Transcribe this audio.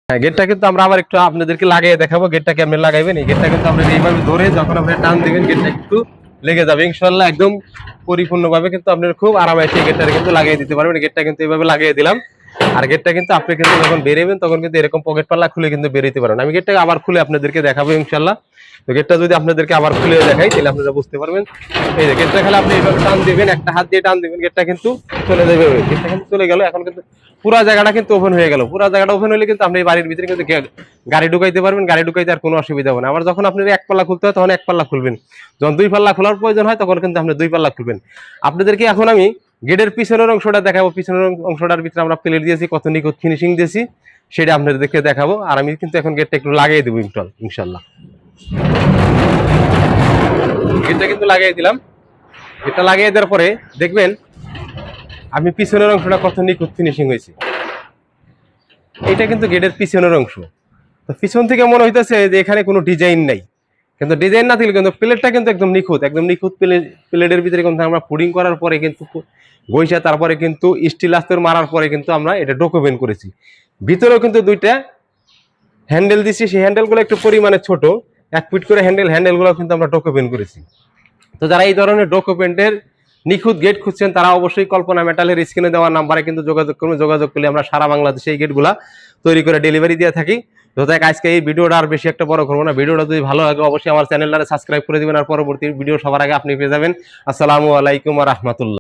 হ্যাঁ, গেটটা কিন্তু আমরা আবার একটু আপনাদেরকে লাগিয়ে দেখাবো। গেটটা কেমন লাগাইবেন, এই গেটটা কিন্তু আপনারা এইভাবে ধরে যখন আপনি টান দিবেন গেটটা একটু লেগে যাবে ইনশাআল্লাহ। একদম পরিপূর্ণভাবে কিন্তু আপনারা খুব আরামে এই গেটটা কিন্তু লাগিয়ে দিতে পারবেন। গেটটা কিন্তু এইভাবে লাগিয়ে দিলাম। আর গেটটা কিন্তু আপনি কিন্তু যখন বেরোবেন তখন কিন্তু এরকম পকেট পাল্লা খুলে কিন্তু বেরোতে পারেন। আমি গেটটাকে আবার খুলে আপনাদেরকে দেখাবো ইনশাআল্লাহ। তো গেটটা যদি আপনাদেরকে আবার খুলে দেখাই তাহলে আপনারা বুঝতে পারবেন। এই যে গেটটা খেলে আপনি এইভাবে টান দিবেন, একটা হাত দিয়ে টান দিবেন, গেটটা কিন্তু চলে যাবে। গেটটা কিন্তু চলে গেল। এখন কিন্তু পুরা জায়গাটা কিন্তু ওপেন হয়ে গেল। পুরা জায়গাটা ওপেন হলে কিন্তু আপনি বাড়ির ভিতরে কিন্তু গাড়ি ঢুকাইতে পারবেন। গাড়ি ঢুকাইতে আর কোনো অসুবিধা হবে না। আবার যখন আপনার এক পাল্লা খুলতে হয় তখন এক পাল্লা খুলবেন, যখন দুই পাল্লা খোলার প্রয়োজন হয় তখন কিন্তু আপনি দুই পাল্লা খুলবেন। আপনাদেরকে এখন আমি গেটের পিছনের অংশটা দেখাবো। পিছনের অংশটার ভিতরে আমরা প্লেট দিয়েছি, কত নিখুঁত ফিনিশিং দিয়েছি সেটা আপনাদেরকে দেখাবো। আর আমি কিন্তু এখন গেটটা একটু লাগিয়ে দেবো ইনশাল্লাহ। গেটটা কিন্তু লাগিয়ে দিলাম। গেটটা লাগিয়ে দেওয়ার পরে দেখবেন আমি পিছনের অংশটা কত নিখুঁত ফিনিশিং হয়েছে। এটা কিন্তু গেটের পিছনের অংশ। তো পিছন থেকে মনে হইতেছে যে এখানে কোনো ডিজাইন নাই, কিন্তু ডিজাইন না থাকলে কিন্তু প্লেটটা কিন্তু একদম নিখুঁত, একদম নিখুঁত প্লেটের ভিতরে কিন্তু আমরা পুডিং করার পরে কিন্তু গইসা তারপরে কিন্তু স্টিল আস্তর মারার পরে কিন্তু আমরা এটা ডকুমেন্ট করেছি। ভিতরেও কিন্তু দুইটা হ্যান্ডেল দিছি, সেই হ্যান্ডেলগুলো একটু পরিমাণে ছোট, 1 ফিট করে হ্যান্ডেলগুলো কিন্তু আমরা ডকুমেন্ট করেছি। তো যারা এই ধরনের ডকুমেন্টের নিখুঁত গেট খুঁজছেন তারা অবশ্যই কল্পনা মেটালের স্ক্রিনে দেওয়া নাম্বারে কিন্তু যোগাযোগ করুন। যোগাযোগ করলে আমরা সারা বাংলাদেশে এই গেটগুলা তৈরি করে ডেলিভারি দিয়ে থাকি। তো দেখ আজকে এই ভিডিওটা আর বেশি একটা বড় করবো না। ভিডিওটা যদি ভালো লাগে অবশ্যই আমার চ্যানেলটা সাবস্ক্রাইব করে দিবেন, আর পরবর্তী ভিডিও সবার আগে আপনি পেয়ে যাবেন। আসসালামু আলাইকুম ওয়া রাহমাতুল্লাহ।